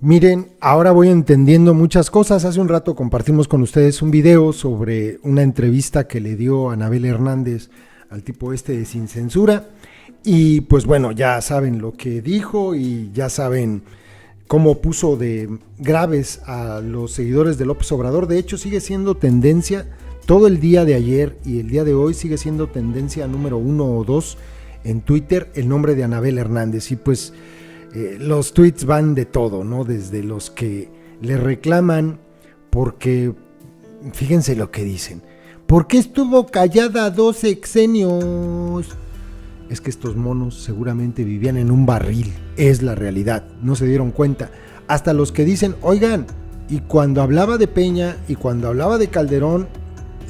Miren, ahora voy entendiendo muchas cosas. Hace un rato compartimos con ustedes un video sobre una entrevista que le dio Anabel Hernández al tipo este de Sin Censura. Y pues bueno, ya saben lo que dijo y ya saben cómo puso de graves a los seguidores de López Obrador. De hecho, sigue siendo tendencia todo el día de ayer y el día de hoy sigue siendo tendencia número 1 o 2 en Twitter el nombre de Anabel Hernández. Y pues los tweets van de todo, ¿no? Desde los que le reclaman porque, fíjense lo que dicen, ¿por qué estuvo callada 2 sexenios? Es que estos monos seguramente vivían en un barril, es la realidad, no se dieron cuenta. Hasta los que dicen, oigan, y cuando hablaba de Peña y cuando hablaba de Calderón,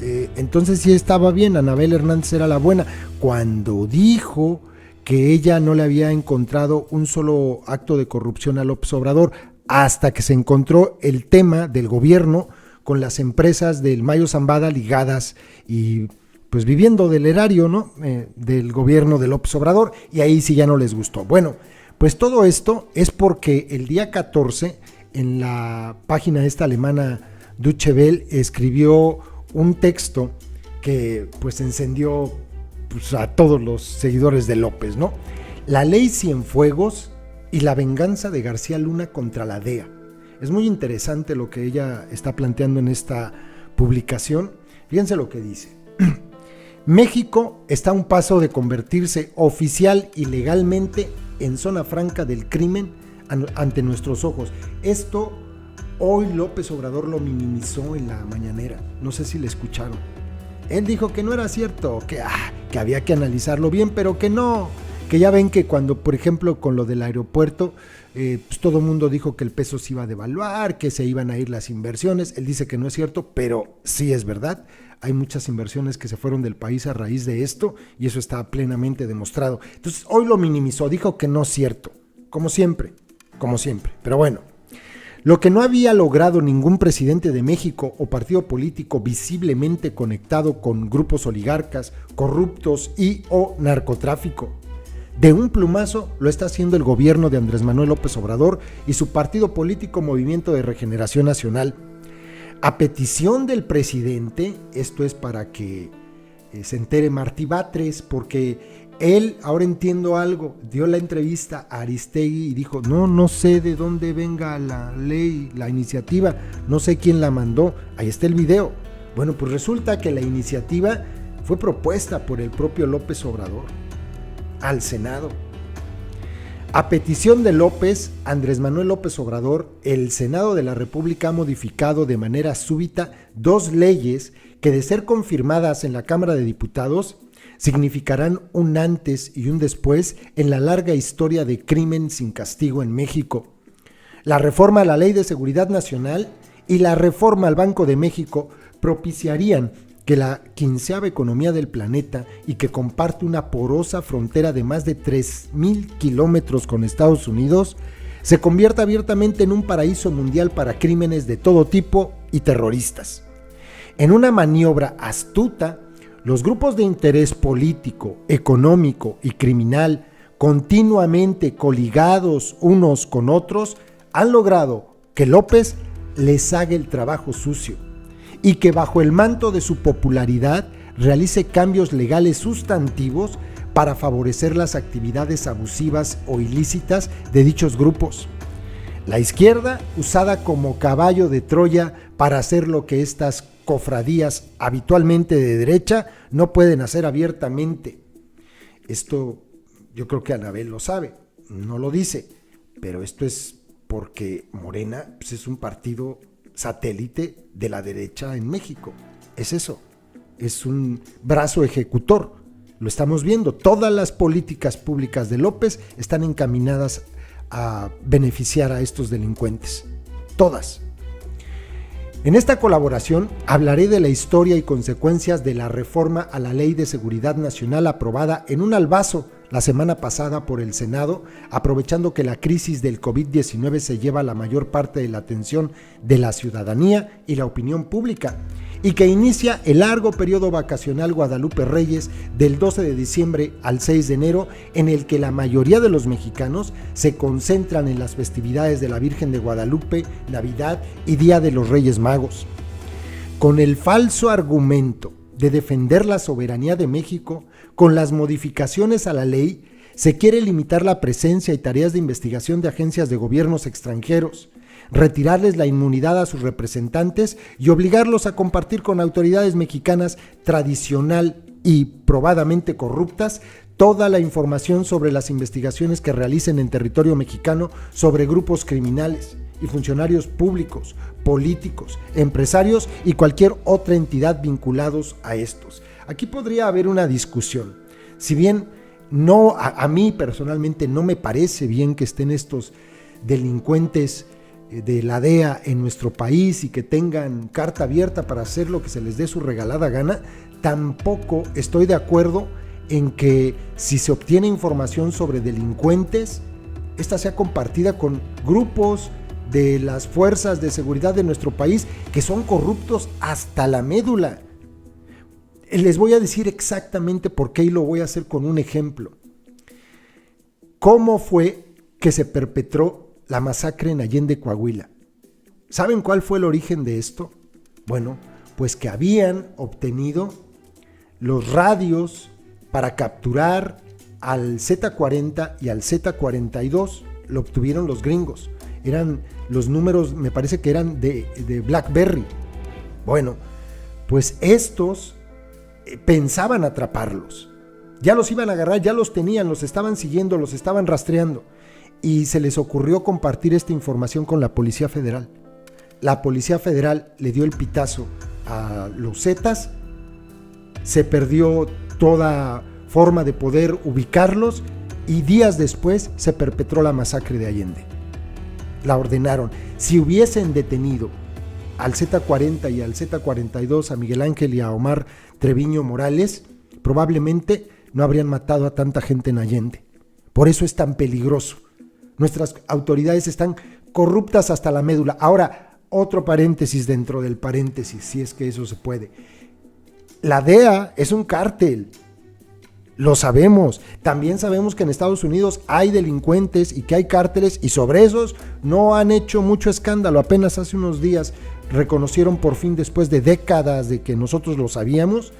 entonces sí estaba bien, Anabel Hernández era la buena. Cuando dijo que ella no le había encontrado un solo acto de corrupción a López Obrador, hasta que se encontró el tema del gobierno con las empresas del Mayo Zambada ligadas y pues viviendo del erario, ¿no? Del gobierno de López Obrador, y ahí sí ya no les gustó. Bueno, pues todo esto es porque el día 14 en la página esta alemana Deutsche Welle escribió un texto que pues encendió pues, a todos los seguidores de López, ¿no? La ley Cienfuegos y la venganza de García Luna contra la DEA. Es muy interesante lo que ella está planteando en esta publicación. Fíjense lo que dice. México está a un paso de convertirse oficial y legalmente en zona franca del crimen ante nuestros ojos. Esto hoy López Obrador lo minimizó en la mañanera. No sé si le escucharon. Él dijo que no era cierto, que había que analizarlo bien, pero que no, que ya ven que cuando, por ejemplo, con lo del aeropuerto, pues todo el mundo dijo que el peso se iba a devaluar, que se iban a ir las inversiones. Él dice que no es cierto, pero sí es verdad. Hay muchas inversiones que se fueron del país a raíz de esto y eso está plenamente demostrado. Entonces hoy lo minimizó, dijo que no es cierto, como siempre, pero bueno. Lo que no había logrado ningún presidente de México o partido político visiblemente conectado con grupos oligarcas, corruptos y o narcotráfico. De un plumazo lo está haciendo el gobierno de Andrés Manuel López Obrador y su partido político Movimiento de Regeneración Nacional. A petición del presidente, esto es para que se entere Martí Batres, porque él, ahora entiendo algo, dio la entrevista a Aristegui y dijo, no sé de dónde venga la ley, la iniciativa, no sé quién la mandó, ahí está el video. Bueno, pues resulta que la iniciativa fue propuesta por el propio López Obrador al Senado. A petición de López, Andrés Manuel López Obrador, el Senado de la República ha modificado de manera súbita 2 leyes que, de ser confirmadas en la Cámara de Diputados, significarán un antes y un después en la larga historia de crimen sin castigo en México. La reforma a la Ley de Seguridad Nacional y la reforma al Banco de México propiciarían que la 15ª economía del planeta y que comparte una porosa frontera de más de 3,000 kilómetros con Estados Unidos se convierta abiertamente en un paraíso mundial para crímenes de todo tipo y terroristas. En una maniobra astuta, los grupos de interés político, económico y criminal, continuamente coligados unos con otros, han logrado que López les haga el trabajo sucio y que bajo el manto de su popularidad realice cambios legales sustantivos para favorecer las actividades abusivas o ilícitas de dichos grupos. La izquierda, usada como caballo de Troya para hacer lo que estas cofradías habitualmente de derecha no pueden hacer abiertamente. Esto yo creo que Anabel lo sabe, no lo dice, pero esto es porque Morena pues, es un partido satélite de la derecha en México. Es eso, es un brazo ejecutor. Lo estamos viendo, todas las políticas públicas de López están encaminadas a beneficiar a estos delincuentes, todas. En esta colaboración hablaré de la historia y consecuencias de la reforma a la Ley de Seguridad Nacional aprobada en un albazo la semana pasada por el Senado, aprovechando que la crisis del COVID-19 se lleva la mayor parte de la atención de la ciudadanía y la opinión pública, y que inicia el largo periodo vacacional Guadalupe Reyes del 12 de diciembre al 6 de enero, en el que la mayoría de los mexicanos se concentran en las festividades de la Virgen de Guadalupe, Navidad y Día de los Reyes Magos. Con el falso argumento de defender la soberanía de México, con las modificaciones a la ley, se quiere limitar la presencia y tareas de investigación de agencias de gobiernos extranjeros, retirarles la inmunidad a sus representantes y obligarlos a compartir con autoridades mexicanas tradicional y probadamente corruptas toda la información sobre las investigaciones que realicen en territorio mexicano sobre grupos criminales y funcionarios públicos, políticos, empresarios y cualquier otra entidad vinculados a estos. Aquí podría haber una discusión. Si bien a mí personalmente no me parece bien que estén estos delincuentes de la DEA en nuestro país y que tengan carta abierta para hacer lo que se les dé su regalada gana, tampoco estoy de acuerdo en que si se obtiene información sobre delincuentes, esta sea compartida con grupos de las fuerzas de seguridad de nuestro país que son corruptos hasta la médula. Les voy a decir exactamente por qué y lo voy a hacer con un ejemplo. ¿Cómo fue que se perpetró la masacre en Allende, Coahuila? ¿Saben cuál fue el origen de esto? Bueno, pues que habían obtenido los radios para capturar al Z-40 y al Z-42, lo obtuvieron los gringos. Eran los números, me parece que eran de BlackBerry. Bueno, pues estos pensaban atraparlos. Ya los iban a agarrar, ya los tenían, los estaban siguiendo, los estaban rastreando. Y se les ocurrió compartir esta información con la Policía Federal. La Policía Federal le dio el pitazo a los Zetas, se perdió toda forma de poder ubicarlos y días después se perpetró la masacre de Allende. La ordenaron. Si hubiesen detenido al Z-40 y al Z-42, a Miguel Ángel y a Omar Treviño Morales, probablemente no habrían matado a tanta gente en Allende. Por eso es tan peligroso. Nuestras autoridades están corruptas hasta la médula. Ahora, otro paréntesis dentro del paréntesis, si es que eso se puede. La DEA es un cártel. Lo sabemos. También sabemos que en Estados Unidos hay delincuentes y que hay cárteles, y sobre esos no han hecho mucho escándalo. Apenas hace unos días reconocieron por fin, después de décadas de que nosotros lo sabíamos,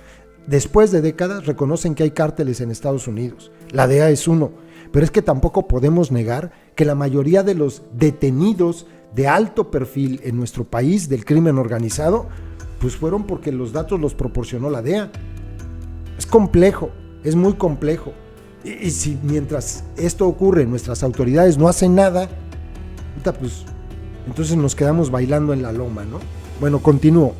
después de décadas reconocen que hay cárteles en Estados Unidos. La DEA es uno. Pero es que tampoco podemos negar que la mayoría de los detenidos de alto perfil en nuestro país del crimen organizado, pues fueron porque los datos los proporcionó la DEA. Es complejo, es muy complejo. Y si mientras esto ocurre nuestras autoridades no hacen nada, pues entonces nos quedamos bailando en la loma, ¿no? Bueno, continúo.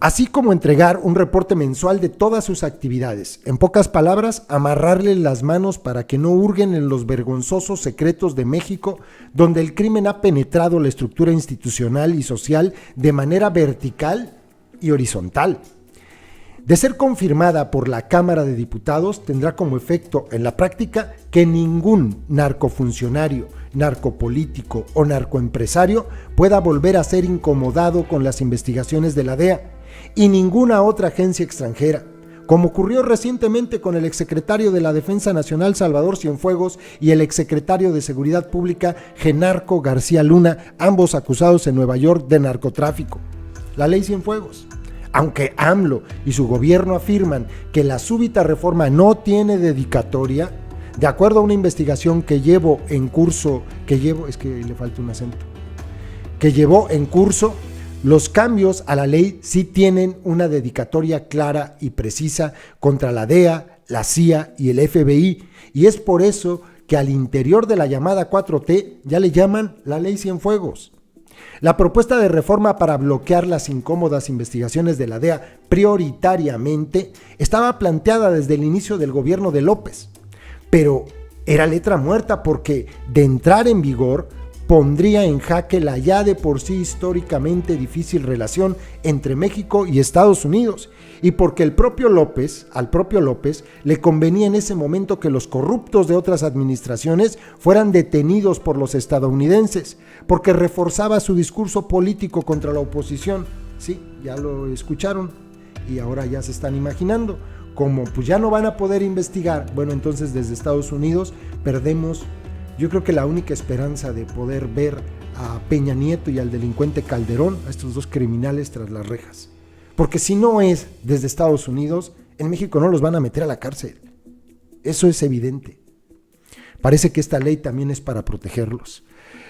Así como entregar un reporte mensual de todas sus actividades. En pocas palabras, amarrarle las manos para que no hurguen en los vergonzosos secretos de México, donde el crimen ha penetrado la estructura institucional y social de manera vertical y horizontal. De ser confirmada por la Cámara de Diputados, tendrá como efecto en la práctica que ningún narcofuncionario, narcopolítico o narcoempresario pueda volver a ser incomodado con las investigaciones de la DEA y ninguna otra agencia extranjera, como ocurrió recientemente con el exsecretario de la Defensa Nacional Salvador Cienfuegos y el exsecretario de Seguridad Pública Genarco García Luna, ambos acusados en Nueva York de narcotráfico. La ley Cienfuegos. Aunque AMLO y su gobierno afirman que la súbita reforma no tiene dedicatoria, de acuerdo a una investigación que llevó en curso, los cambios a la ley sí tienen una dedicatoria clara y precisa contra la DEA, la CIA y el FBI, y es por eso que al interior de la llamada 4T ya le llaman la ley Cienfuegos. La propuesta de reforma para bloquear las incómodas investigaciones de la DEA prioritariamente estaba planteada desde el inicio del gobierno de López, pero era letra muerta porque, de entrar en vigor, pondría en jaque la ya de por sí históricamente difícil relación entre México y Estados Unidos, y porque al propio López le convenía en ese momento que los corruptos de otras administraciones fueran detenidos por los estadounidenses, porque reforzaba su discurso político contra la oposición. Sí, ya lo escucharon y ahora ya se están imaginando. Como pues ya no van a poder investigar, bueno, entonces desde Estados Unidos perdemos, yo creo que la única esperanza de poder ver a Peña Nieto y al delincuente Calderón, a estos dos criminales tras las rejas. Porque si no es desde Estados Unidos, en México no los van a meter a la cárcel. Eso es evidente. Parece que esta ley también es para protegerlos.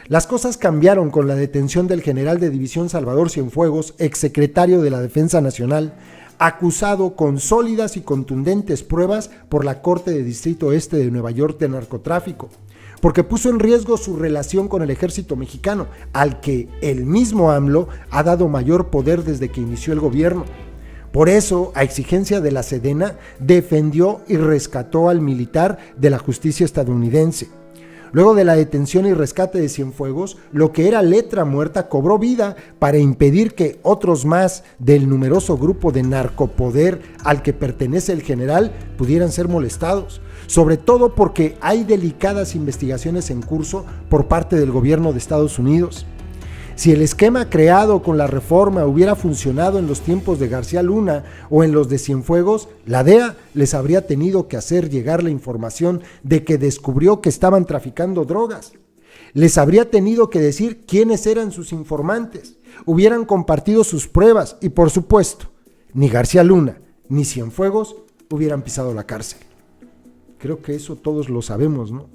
Las cosas cambiaron con la detención del general de división Salvador Cienfuegos, exsecretario de la Defensa Nacional, acusado con sólidas y contundentes pruebas por la Corte de Distrito Este de Nueva York de narcotráfico, porque puso en riesgo su relación con el ejército mexicano, al que el mismo AMLO ha dado mayor poder desde que inició el gobierno. Por eso, a exigencia de la Sedena, defendió y rescató al militar de la justicia estadounidense. Luego de la detención y rescate de Cienfuegos, lo que era letra muerta cobró vida para impedir que otros más del numeroso grupo de narcopoder al que pertenece el general pudieran ser molestados, sobre todo porque hay delicadas investigaciones en curso por parte del gobierno de Estados Unidos. Si el esquema creado con la reforma hubiera funcionado en los tiempos de García Luna o en los de Cienfuegos, la DEA les habría tenido que hacer llegar la información de que descubrió que estaban traficando drogas. Les habría tenido que decir quiénes eran sus informantes, hubieran compartido sus pruebas y, por supuesto, ni García Luna ni Cienfuegos hubieran pisado la cárcel. Creo que eso todos lo sabemos, ¿no?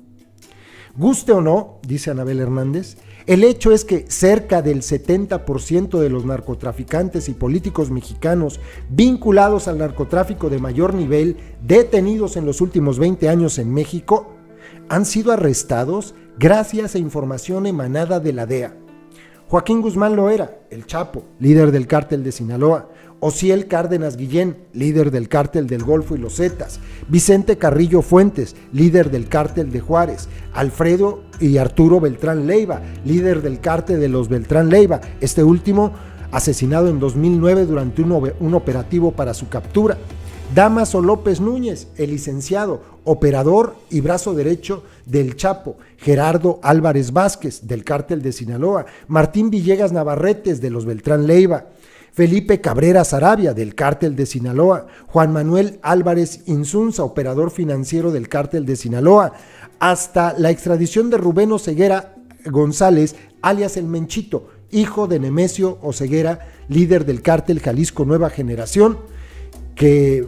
Guste o no, dice Anabel Hernández, el hecho es que cerca del 70% de los narcotraficantes y políticos mexicanos vinculados al narcotráfico de mayor nivel, detenidos en los últimos 20 años en México, han sido arrestados gracias a información emanada de la DEA. Joaquín Guzmán Loera, el Chapo, líder del cártel de Sinaloa; Osiel Cárdenas Guillén, líder del cártel del Golfo y los Zetas; Vicente Carrillo Fuentes, líder del cártel de Juárez; Alfredo y Arturo Beltrán Leiva, líder del cártel de los Beltrán Leiva, este último asesinado en 2009 durante un operativo para su captura; Dámaso López Núñez, el licenciado, operador y brazo derecho del Chapo; Gerardo Álvarez Vázquez, del cártel de Sinaloa; Martín Villegas Navarretes, de los Beltrán Leiva; Felipe Cabrera Sarabia, del cártel de Sinaloa; Juan Manuel Álvarez Insunza, operador financiero del cártel de Sinaloa; hasta la extradición de Rubén Oseguera González, alias El Menchito, hijo de Nemesio Oseguera, líder del cártel Jalisco Nueva Generación, que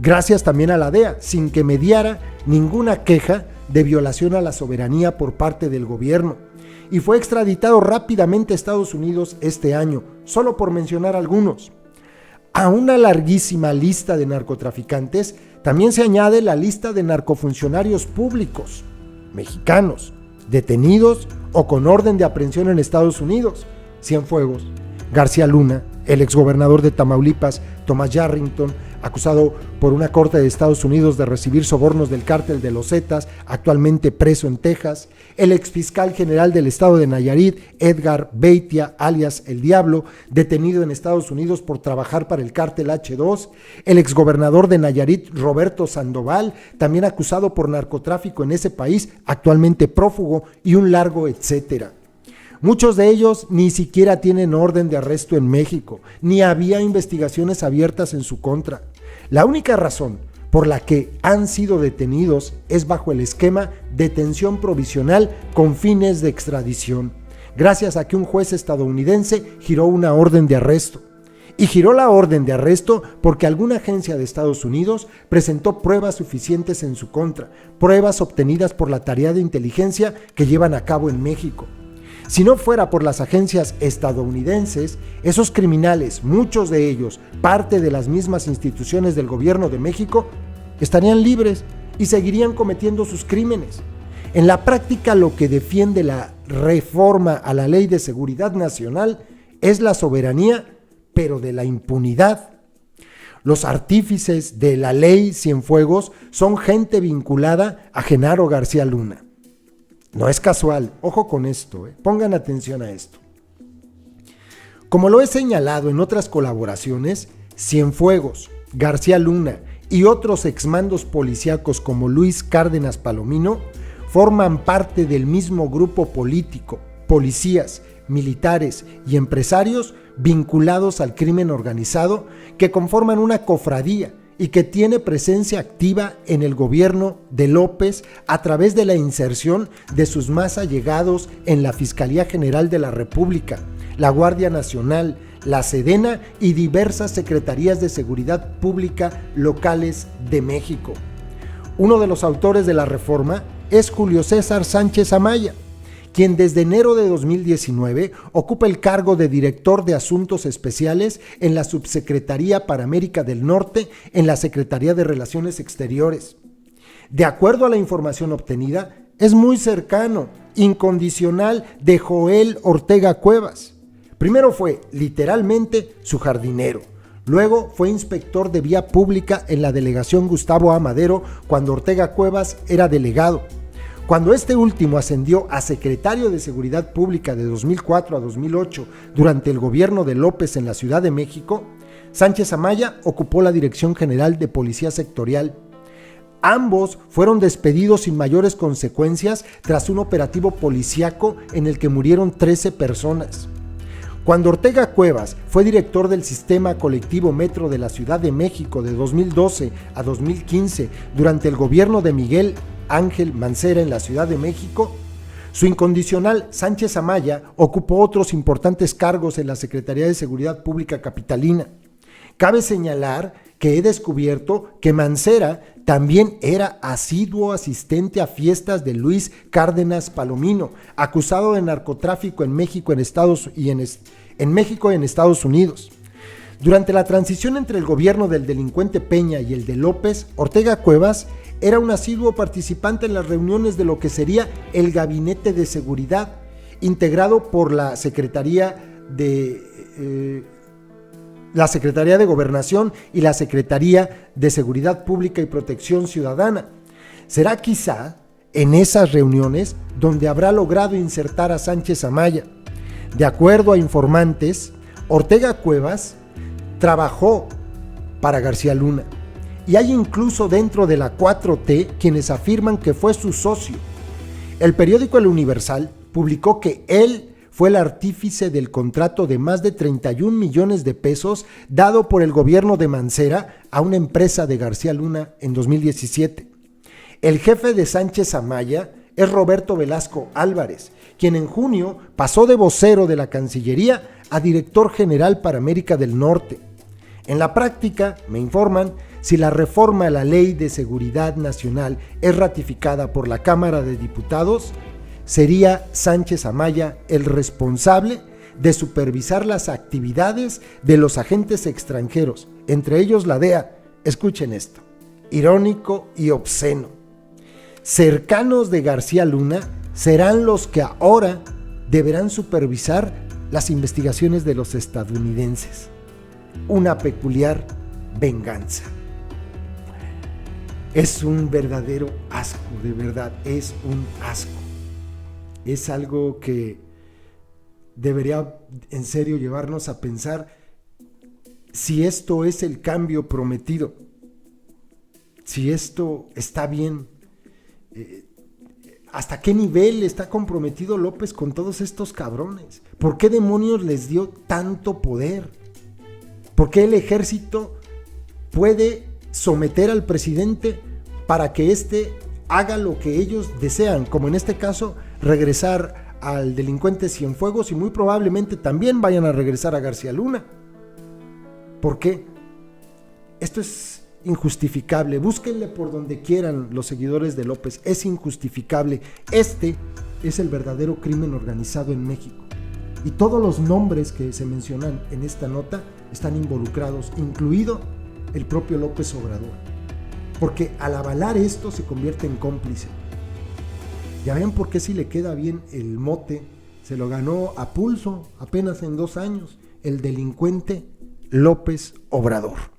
gracias también a la DEA, sin que mediara ninguna queja de violación a la soberanía por parte del gobierno, y fue extraditado rápidamente a Estados Unidos este año, solo por mencionar algunos. A una larguísima lista de narcotraficantes también se añade la lista de narcofuncionarios públicos mexicanos, detenidos o con orden de aprehensión en Estados Unidos: Cienfuegos, García Luna, el exgobernador de Tamaulipas, Thomas Yarrington, acusado por una corte de Estados Unidos de recibir sobornos del cártel de los Zetas, actualmente preso en Texas; el exfiscal general del estado de Nayarit, Edgar Beitia, alias El Diablo, detenido en Estados Unidos por trabajar para el cártel H2; el exgobernador de Nayarit, Roberto Sandoval, también acusado por narcotráfico en ese país, actualmente prófugo, y un largo etcétera. Muchos de ellos ni siquiera tienen orden de arresto en México, ni había investigaciones abiertas en su contra. La única razón por la que han sido detenidos es bajo el esquema detención provisional con fines de extradición, gracias a que un juez estadounidense giró una orden de arresto. Y giró la orden de arresto porque alguna agencia de Estados Unidos presentó pruebas suficientes en su contra, pruebas obtenidas por la tarea de inteligencia que llevan a cabo en México. Si no fuera por las agencias estadounidenses, esos criminales, muchos de ellos parte de las mismas instituciones del gobierno de México, estarían libres y seguirían cometiendo sus crímenes. En la práctica, lo que defiende la reforma a la Ley de Seguridad Nacional es la soberanía, pero de la impunidad. Los artífices de la ley Cienfuegos son gente vinculada a Genaro García Luna. No es casual, ojo con esto, pongan atención a esto. Como lo he señalado en otras colaboraciones, Cienfuegos, García Luna y otros exmandos policíacos como Luis Cárdenas Palomino forman parte del mismo grupo político, policías, militares y empresarios vinculados al crimen organizado que conforman una cofradía y que tiene presencia activa en el gobierno de López a través de la inserción de sus más allegados en la Fiscalía General de la República, la Guardia Nacional, la Sedena y diversas secretarías de seguridad pública locales de México. Uno de los autores de la reforma es Julio César Sánchez Amaya, quien desde enero de 2019 ocupa el cargo de director de Asuntos Especiales en la Subsecretaría para América del Norte en la Secretaría de Relaciones Exteriores. De acuerdo a la información obtenida, es muy cercano, incondicional de Joel Ortega Cuevas. Primero fue, literalmente, su jardinero. Luego fue inspector de vía pública en la delegación Gustavo A. Madero cuando Ortega Cuevas era delegado. Cuando este último ascendió a secretario de Seguridad Pública de 2004 a 2008 durante el gobierno de López en la Ciudad de México, Sánchez Amaya ocupó la Dirección General de Policía Sectorial. Ambos fueron despedidos sin mayores consecuencias tras un operativo policíaco en el que murieron 13 personas. Cuando Ortega Cuevas fue director del Sistema Colectivo Metro de la Ciudad de México de 2012 a 2015 durante el gobierno de Miguel Ángel Mancera en la Ciudad de México, su incondicional Sánchez Amaya ocupó otros importantes cargos en la Secretaría de Seguridad Pública capitalina. Cabe señalar que he descubierto que Mancera también era asiduo asistente a fiestas de Luis Cárdenas Palomino, acusado de narcotráfico en México y en Estados Unidos. Durante la transición entre el gobierno del delincuente Peña y el de López, Ortega Cuevas era un asiduo participante en las reuniones de lo que sería el Gabinete de Seguridad, integrado por la Secretaría de Gobernación y la Secretaría de Seguridad Pública y Protección Ciudadana. Será quizá en esas reuniones donde habrá logrado insertar a Sánchez Amaya. De acuerdo a informantes, Ortega Cuevas trabajó para García Luna. Y hay incluso dentro de la 4T quienes afirman que fue su socio. El periódico El Universal publicó que él fue el artífice del contrato de más de 31 millones de pesos dado por el gobierno de Mancera a una empresa de García Luna en 2017. El jefe de Sánchez Amaya es Roberto Velasco Álvarez, quien en junio pasó de vocero de la Cancillería a director general para América del Norte. En la práctica, me informan, si la reforma a la Ley de Seguridad Nacional es ratificada por la Cámara de Diputados, sería Sánchez Amaya el responsable de supervisar las actividades de los agentes extranjeros, entre ellos la DEA. Escuchen esto, irónico y obsceno. Cercanos de García Luna serán los que ahora deberán supervisar las investigaciones de los estadounidenses. Una peculiar venganza. Es un verdadero asco, de verdad, es un asco. Es algo que debería en serio llevarnos a pensar si esto es el cambio prometido, si esto está bien, hasta qué nivel está comprometido López con todos estos cabrones. ¿Por qué demonios les dio tanto poder? ¿Por qué el ejército puede someter al presidente para que éste haga lo que ellos desean, como en este caso regresar al delincuente Cienfuegos y muy probablemente también vayan a regresar a García Luna? ¿Por qué? Esto es injustificable. Búsquenle por donde quieran los seguidores de López. Es injustificable. Este es el verdadero crimen organizado en México. Y todos los nombres que se mencionan en esta nota están involucrados, incluido el propio López Obrador. Porque al avalar esto se convierte en cómplice. Ya ven por qué si le queda bien el mote, se lo ganó a pulso apenas en 2 años, el delincuente López Obrador.